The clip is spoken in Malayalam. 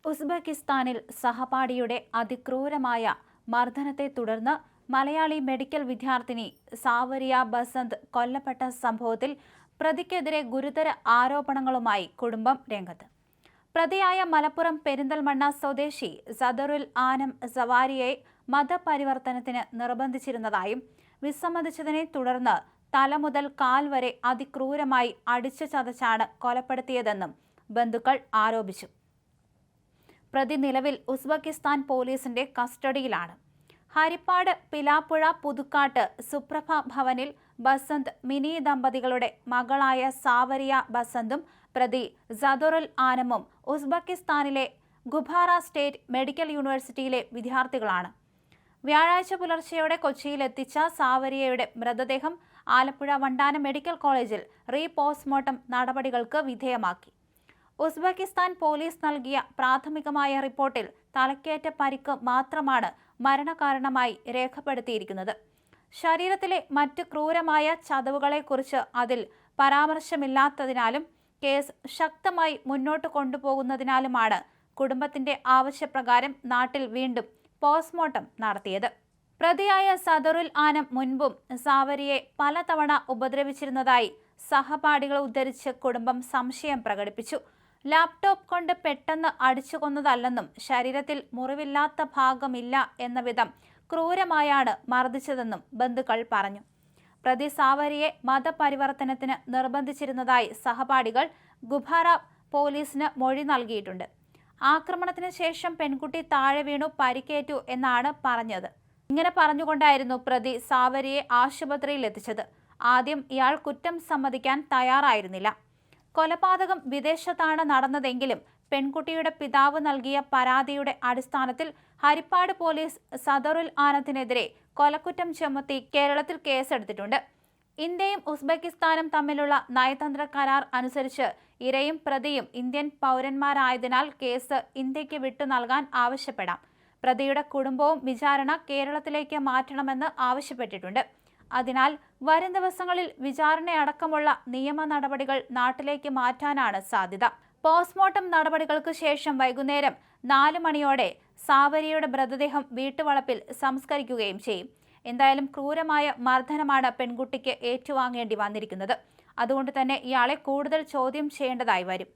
ഉസ്ബെക്കിസ്ഥാനിൽ സഹപാഠിയുടെ അതിക്രൂരമായ മർദ്ദനത്തെ തുടർന്ന് മലയാളി മെഡിക്കൽ വിദ്യാർത്ഥിനി സാവരിയ ബസന്ത് കൊല്ലപ്പെട്ട സംഭവത്തിൽ പ്രതിക്കെതിരെ ഗുരുതര ആരോപണങ്ങളുമായി കുടുംബം രംഗത്ത്. പ്രതിയായ മലപ്പുറം പെരിന്തൽമണ്ണ സ്വദേശി സദറുൽ ആനം സവാരിയെ മതപരിവർത്തനത്തിന് നിർബന്ധിച്ചിരുന്നതായും വിസമ്മതിച്ചതിനെ തുടർന്ന് തല മുതൽ കാൽ വരെ അതിക്രൂരമായി അടിച്ചു ചതച്ചാണ് കൊലപ്പെടുത്തിയതെന്നും ബന്ധുക്കൾ ആരോപിച്ചു. പ്രതി നിലവിൽ ഉസ്ബെക്കിസ്ഥാൻ പോലീസിന്റെ കസ്റ്റഡിയിലാണ്. ഹരിപ്പാട് പിലാപ്പുഴ പുതുക്കാട്ട് സുപ്രഭ ഭവനിൽ ബസന്ത് മിനി ദമ്പതികളുടെ മകളായ സാവരിയ ബസന്തും പ്രതി സദറുൽ ആനമും ഉസ്ബെക്കിസ്ഥാനിലെ ഗുബാറ സ്റ്റേറ്റ് മെഡിക്കൽ യൂണിവേഴ്സിറ്റിയിലെ വിദ്യാർത്ഥികളാണ്. വ്യാഴാഴ്ച പുലർച്ചെയോടെ കൊച്ചിയിലെത്തിച്ച സാവരിയയുടെ മൃതദേഹം ആലപ്പുഴ വണ്ടാനം മെഡിക്കൽ കോളേജിൽ പോസ്റ്റ്മോർട്ടം നടപടികൾക്ക് വിധേയമാക്കി. ഉസ്ബെക്കിസ്ഥാൻ പോലീസ് നൽകിയ പ്രാഥമികമായ റിപ്പോർട്ടിൽ തലക്കേറ്റ പരിക്ക് മാത്രമാണ് മരണകാരണമായി രേഖപ്പെടുത്തിയിരിക്കുന്നത്. ശരീരത്തിലെ മറ്റ് ക്രൂരമായ ചതവുകളെക്കുറിച്ച് അതിൽ പരാമർശമില്ലാത്തതിനാലും കേസ് ശക്തമായി മുന്നോട്ട് കൊണ്ടുപോകുന്നതിനാലുമാണ് കുടുംബത്തിന്റെ ആവശ്യപ്രകാരം നാട്ടിൽ വീണ്ടും പോസ്റ്റ്മോർട്ടം നടത്തിയത്. പ്രതിയായ സദറുൽ ആനം മുൻപും സാവരിയെ പലതവണ ഉപദ്രവിച്ചിരുന്നതായി സഹപാഠികളെ ഉദ്ധരിച്ച് കുടുംബം സംശയം പ്രകടിപ്പിച്ചു. ലാപ്ടോപ്പ് കൊണ്ട് പെട്ടെന്ന് അടിച്ചു കൊന്നതല്ലെന്നും ശരീരത്തിൽ മുറിവില്ലാത്ത ഭാഗമില്ല എന്ന വിധം ക്രൂരമായാണ് മർദ്ദിച്ചതെന്നും ബന്ധുക്കൾ പറഞ്ഞു. പ്രതി സാവരിയെ മതപരിവർത്തനത്തിന് നിർബന്ധിച്ചിരുന്നതായി സഹപാഠികൾ ഗുബാറ പോലീസിന് മൊഴി നൽകിയിട്ടുണ്ട്. ആക്രമണത്തിന് ശേഷം പെൺകുട്ടി താഴെ വീണു പരിക്കേറ്റു എന്നാണ് പറഞ്ഞത്. ഇങ്ങനെ പറഞ്ഞുകൊണ്ടായിരുന്നു പ്രതി സാവരിയെ ആശുപത്രിയിൽ എത്തിച്ചത്. ആദ്യം ഇയാൾ കുറ്റം സമ്മതിക്കാൻ തയ്യാറായിരുന്നില്ല. കൊലപാതകം വിദേശത്താണ് നടന്നതെങ്കിലും പെൺകുട്ടിയുടെ പിതാവ് നൽകിയ പരാതിയുടെ അടിസ്ഥാനത്തിൽ ഹരിപ്പാട് പോലീസ് സദറുൽ ആനത്തിനെതിരെ കൊലക്കുറ്റം ചുമത്തി കേരളത്തിൽ കേസെടുത്തിട്ടുണ്ട്. ഇന്ത്യയും ഉസ്ബെക്കിസ്ഥാനും തമ്മിലുള്ള നയതന്ത്ര കരാർ അനുസരിച്ച് ഇരയും പ്രതിയും ഇന്ത്യൻ പൗരന്മാരായതിനാൽ കേസ് ഇന്ത്യക്ക് വിട്ടു നൽകാൻ ആവശ്യപ്പെടാം. പ്രതിയുടെ കുടുംബവും വിചാരണ കേരളത്തിലേക്ക് മാറ്റണമെന്ന് ആവശ്യപ്പെട്ടിട്ടുണ്ട്. അതിനാൽ വരും ദിവസങ്ങളിൽ വിചാരണയടക്കമുള്ള നിയമ നടപടികൾ നാട്ടിലേക്ക് മാറ്റാനാണ് സാധ്യത. പോസ്റ്റ്മോർട്ടം നടപടികൾക്ക് ശേഷം വൈകുന്നേരം 4 മണിയോടെ സാവരിയുടെ മൃതദേഹം വീട്ടുവളപ്പിൽ സംസ്കരിക്കുകയും ചെയ്യും. എന്തായാലും ക്രൂരമായ മർദ്ദനമാണ് പെൺകുട്ടിക്ക് ഏറ്റുവാങ്ങേണ്ടി വന്നിരിക്കുന്നത്. അതുകൊണ്ട് തന്നെ ഇയാളെ കൂടുതൽ ചോദ്യം ചെയ്യേണ്ടതായി വരും.